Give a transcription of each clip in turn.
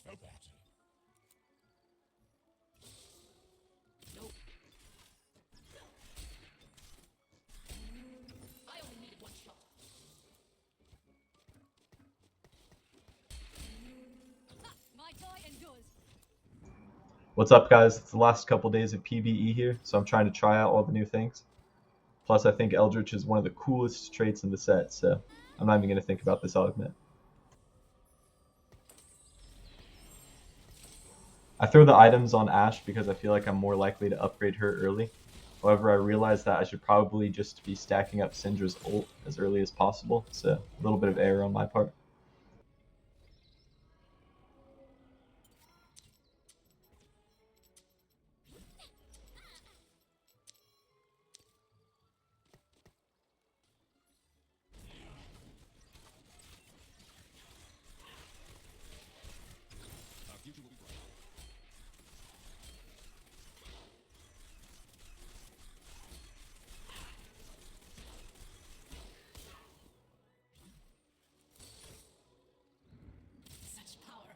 Nope. I only needed one shot. My toy endures. What's up, guys? It's the last couple days of PvE here, so I'm trying to try out all the new things. Plus, I think Eldritch is one of the coolest traits in the set, so I'm not even going to think about this augment. I throw the items on Ashe because I feel like I'm more likely to upgrade her early. However, I realize that I should probably just be stacking up Syndra's ult as early as possible, so a little bit of error on my part. Our future will be bright. Such power.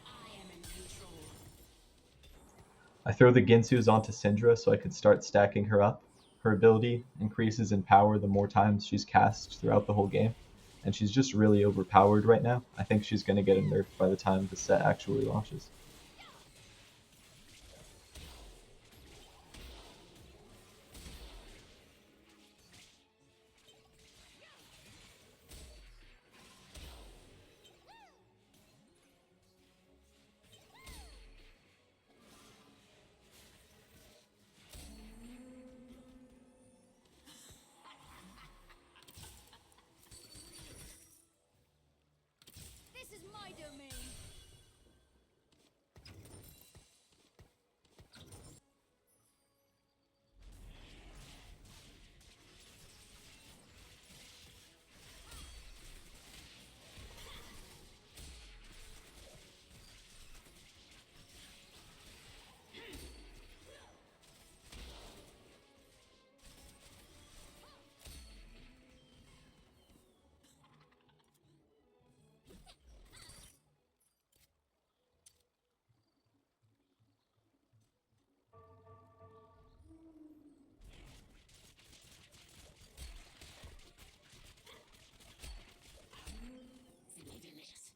I am in control. I throw the Ginsus onto Syndra so I could start stacking her up. Her ability increases in power the more times she's cast throughout the whole game, and she's just really overpowered right now. I think she's going to get a nerf by the time the set actually launches. This is my domain. Delicious.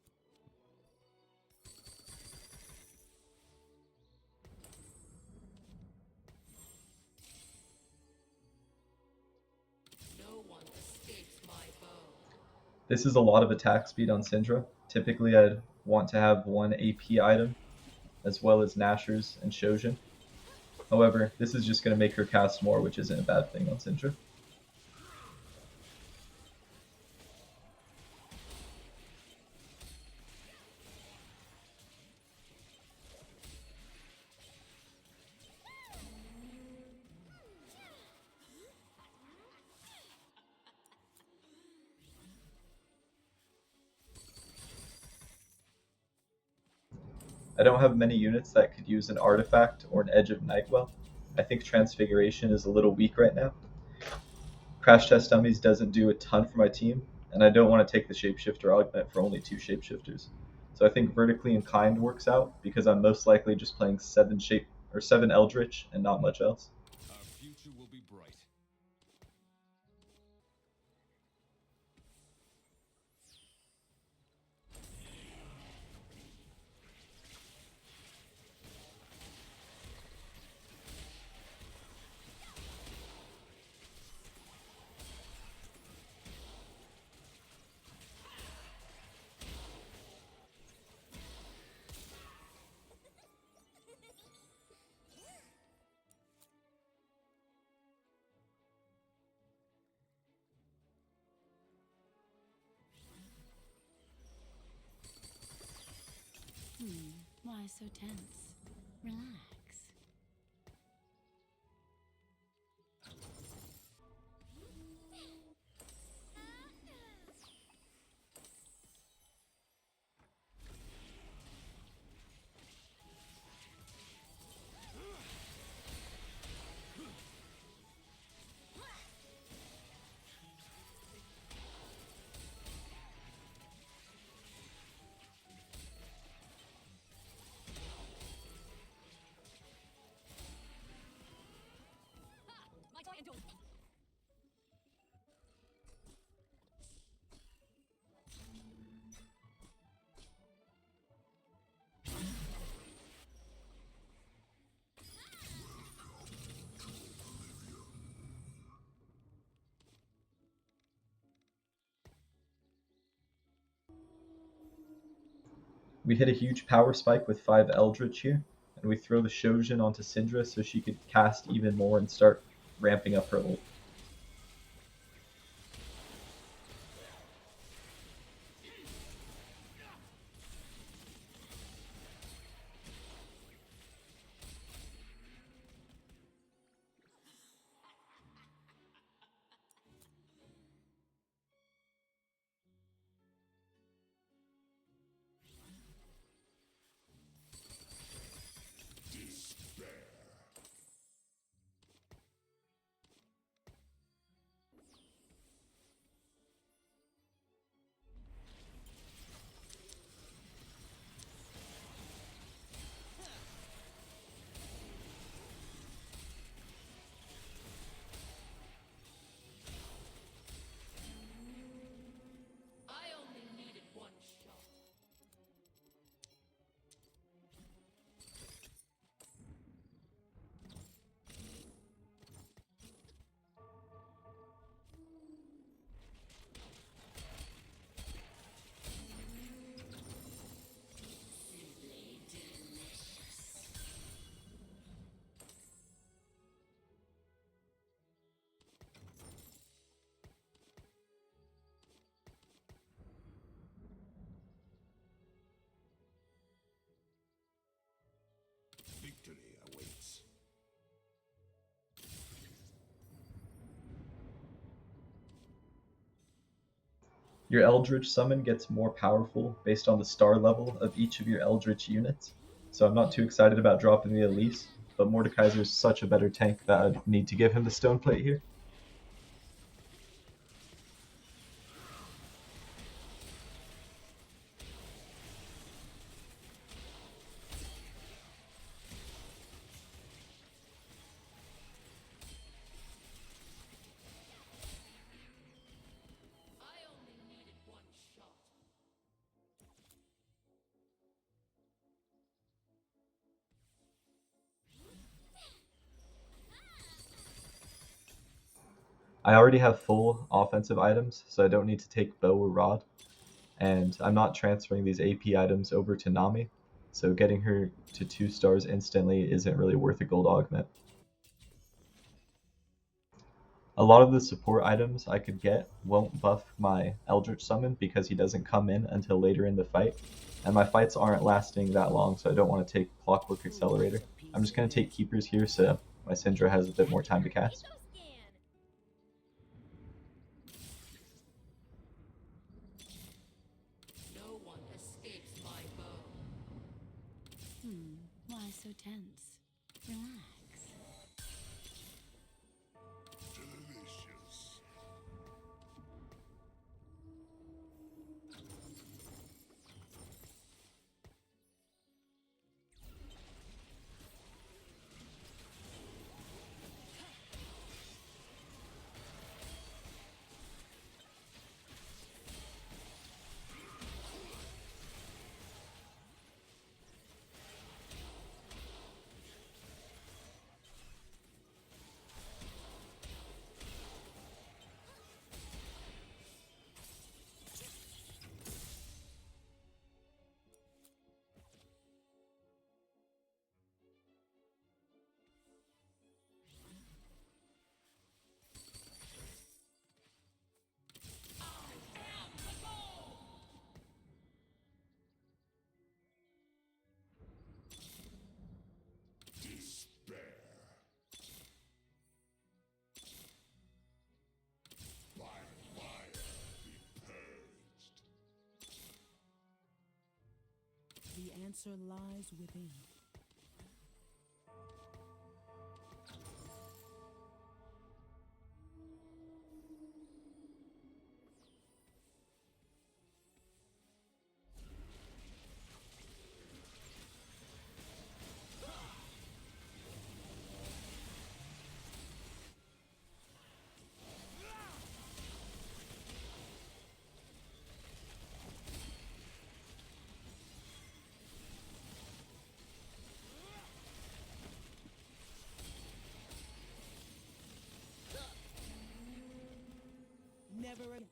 No one escapes my bow. This is a lot of attack speed on Syndra. Typically, I'd want to have one AP item, as well as Nashor's and Shojin. However, this is just going to make her cast more, which isn't a bad thing on Syndra. I don't have many units that could use an Artifact or an Edge of Nightwell. I think Transfiguration is a little weak right now. Crash Test Dummies doesn't do a ton for my team, and I don't want to take the Shapeshifter Augment for only 2 Shapeshifters. So I think Vertically Inclined works out because I'm most likely just playing 7 Eldritch and not much else. Our future will be bright. Why so tense? Relax. We hit a huge power spike with 5 Eldritch here, and we throw the Shojin onto Syndra so she could cast even more and start ramping up her ult. I only needed one shot. Simply delicious. Victory awaits. Your Eldritch summon gets more powerful based on the star level of each of your Eldritch units, so I'm not too excited about dropping the Elise, but Mordekaiser is such a better tank that I need to give him the Stone Plate here. I only needed one shot. I already have full offensive items, so I don't need to take Bow or Rod, and I'm not transferring these AP items over to Nami, so getting her to 2 stars instantly isn't really worth a gold augment. A lot of the support items I could get won't buff my Eldritch Summon because he doesn't come in until later in the fight, and my fights aren't lasting that long, so I don't want to take Clockwork Accelerator. I'm just going to take Keepers here so my Syndra has a bit more time to cast. No one escapes my bow. Why so tense? Relax. Delicious. The answer lies within. Never again.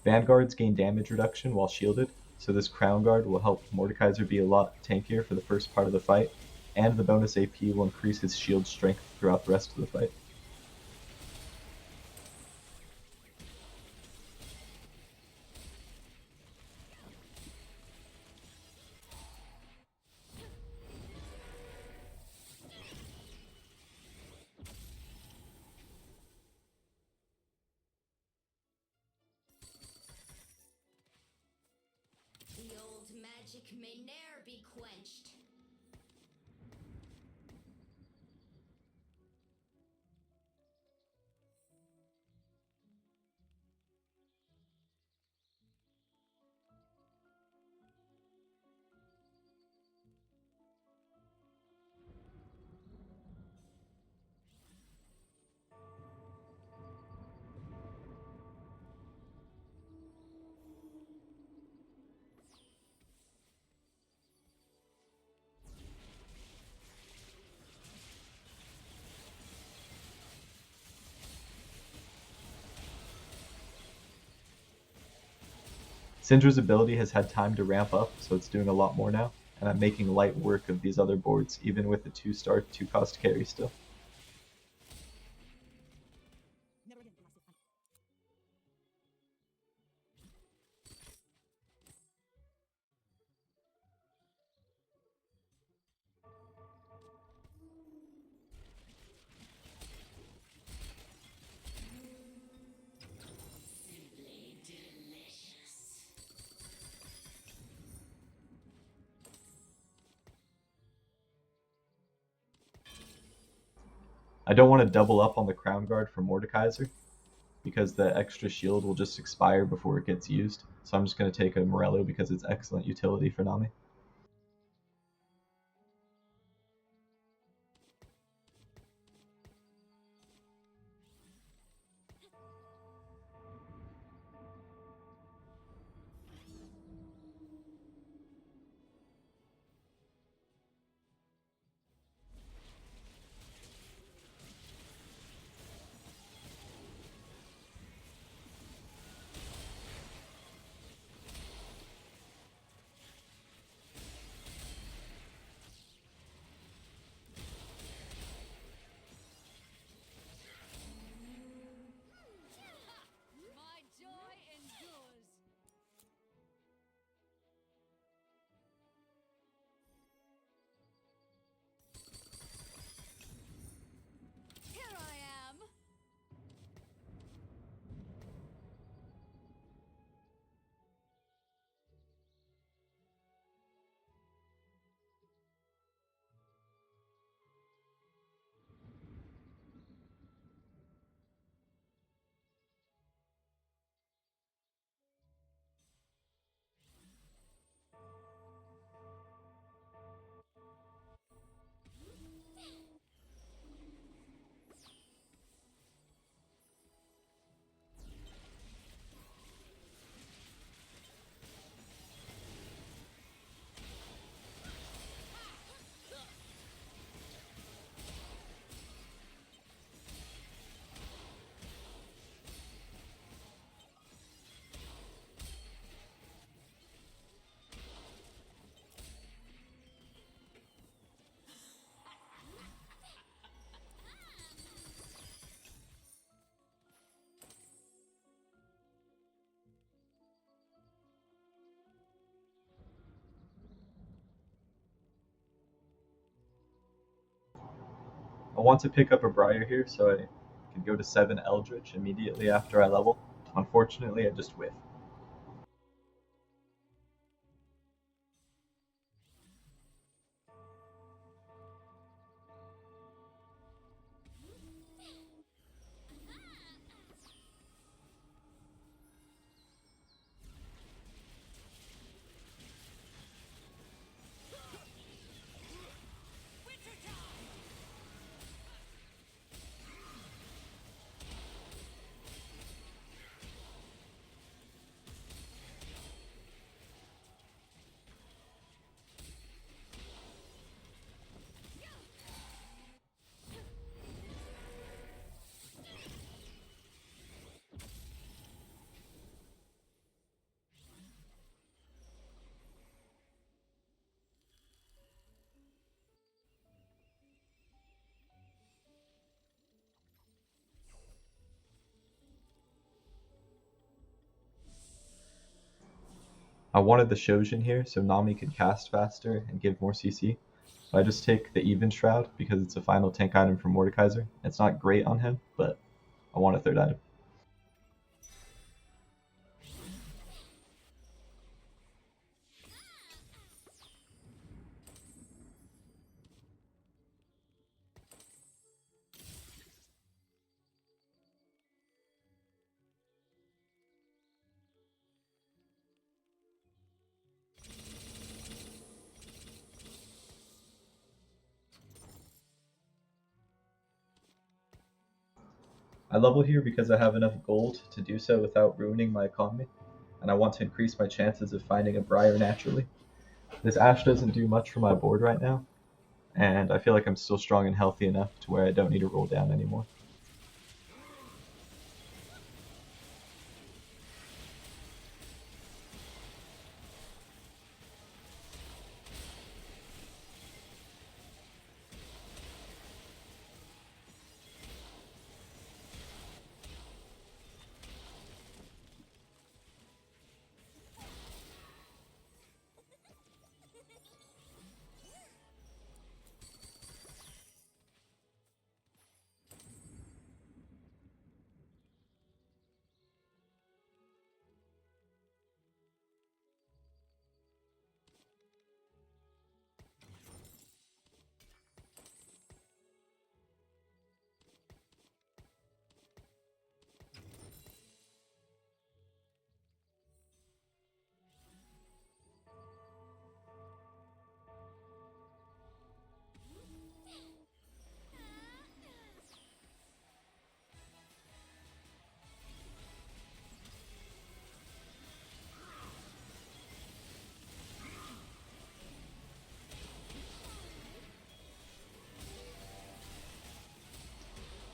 Vanguards gain damage reduction while shielded, so this Crown Guard will help Mordekaiser be a lot tankier for the first part of the fight, and the bonus AP will increase his shield strength throughout the rest of the fight. The old magic may ne'er be quenched. Syndra's ability has had time to ramp up, so it's doing a lot more now, and I'm making light work of these other boards, even with the 2-star 2-cost carry still. Never again can I sit idle. Simply delicious. I don't want to double up on the Crown Guard for Mordekaiser, because the extra shield will just expire before it gets used, so I'm just going to take a Morello because it's excellent utility for Nami. My joy endures. Here I am. I want to pick up a Briar here so I can go to 7 Eldritch immediately after I level. Unfortunately, I just whiff. I wanted the Shojin here so Nami could cast faster and give more CC. But I just take the Even Shroud because it's a final tank item for Mordekaiser. It's not great on him, but I want a third item. I level here because I have enough gold to do so without ruining my economy, and I want to increase my chances of finding a Briar naturally. This Ashe doesn't do much for my board right now, and I feel like I'm still strong and healthy enough to where I don't need to roll down anymore.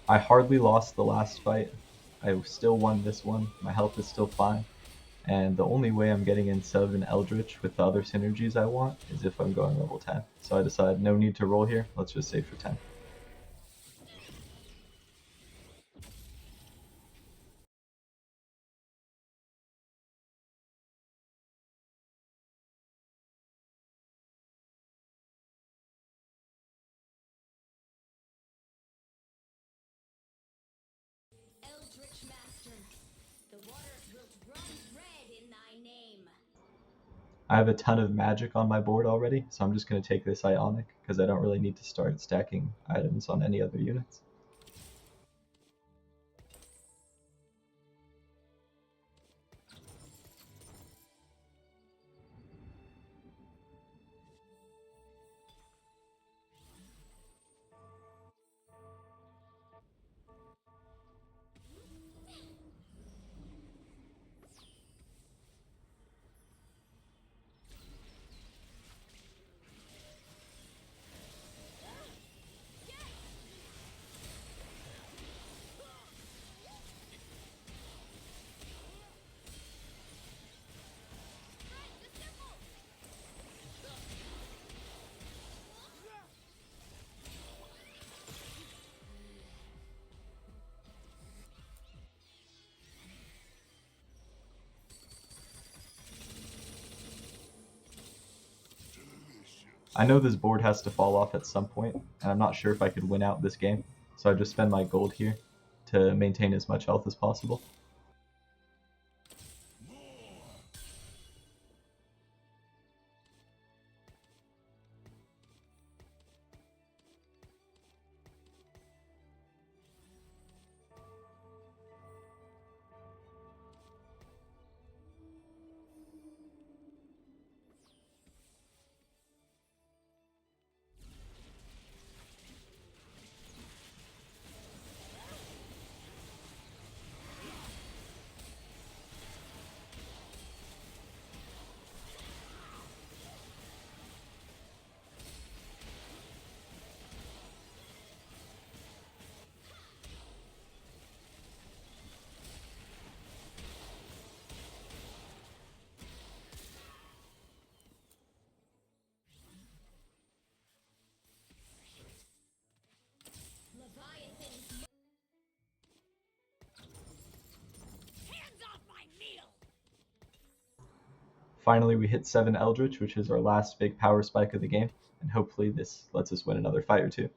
I hardly lost the last fight. I still won this one. My health is still fine. And the only way I'm getting in Sub and Eldritch with the other synergies I want is if I'm going level 10. So I decide no need to roll here. Let's just save for 10. Eldritch Master, the waters will run red in thy name. I have a ton of magic on my board already, so I'm just going to take this Ionic because I don't really need to start stacking items on any other units. I know this board has to fall off at some point, and I'm not sure if I could win out this game, so I just spend my gold here to maintain as much health as possible. Finally, we hit 7 Eldritch, which is our last big power spike of the game, and hopefully this lets us win another fight or two.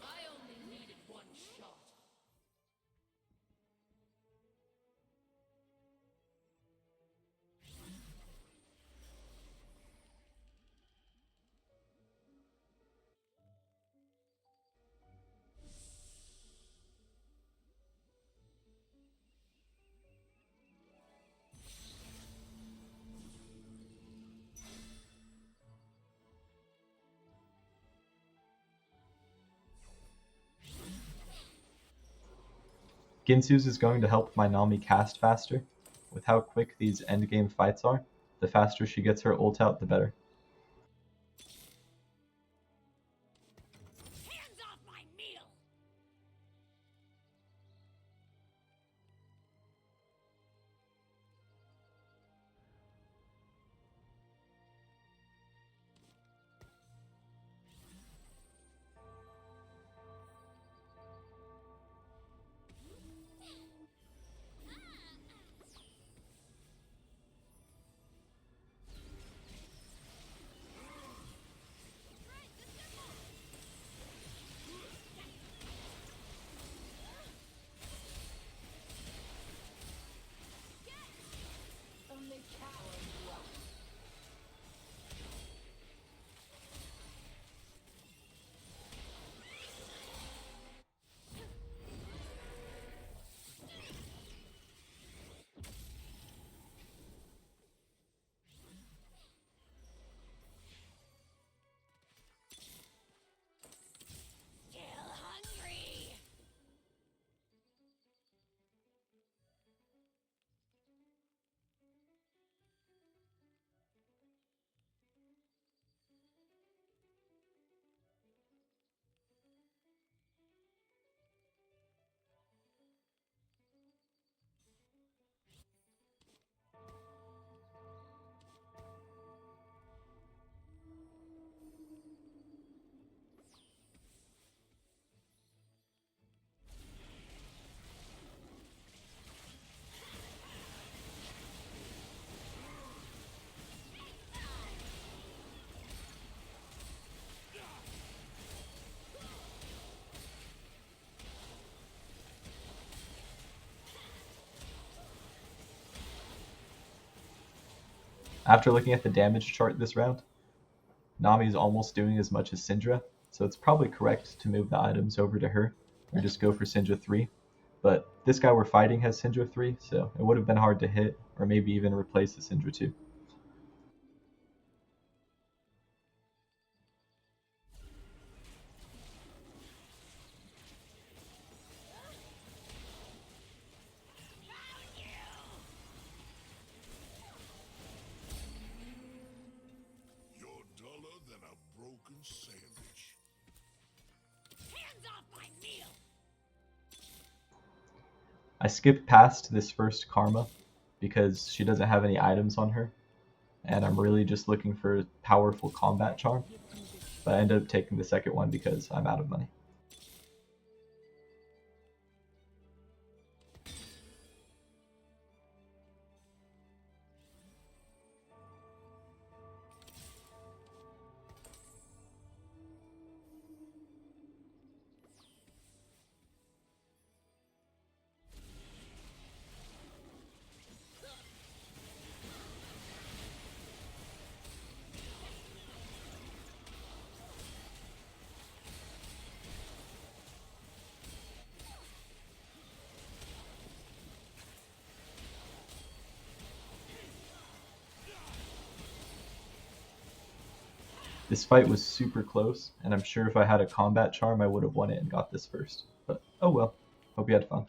I only needed one shot. Ginsu's is going to help my Nami cast faster. With how quick these endgame fights are, the faster she gets her ult out, the better. Hands off my meal! Only cowards run. Still hungry. After looking at the damage chart this round, Nami is almost doing as much as Syndra, so it's probably correct to move the items over to her, or just go for Syndra 3. But this guy we're fighting has Syndra 3, so it would have been hard to hit, or maybe even replace the Syndra 2. You're duller than a broken sandwich. Hands off my meal! I skipped past this first Karma because she doesn't have any items on her, and I'm really just looking for a powerful combat charm, but I ended up taking the second one because I'm out of money. This fight was super close, and I'm sure if I had a combat charm, I would have won it and got this first. But oh well. Hope you had fun.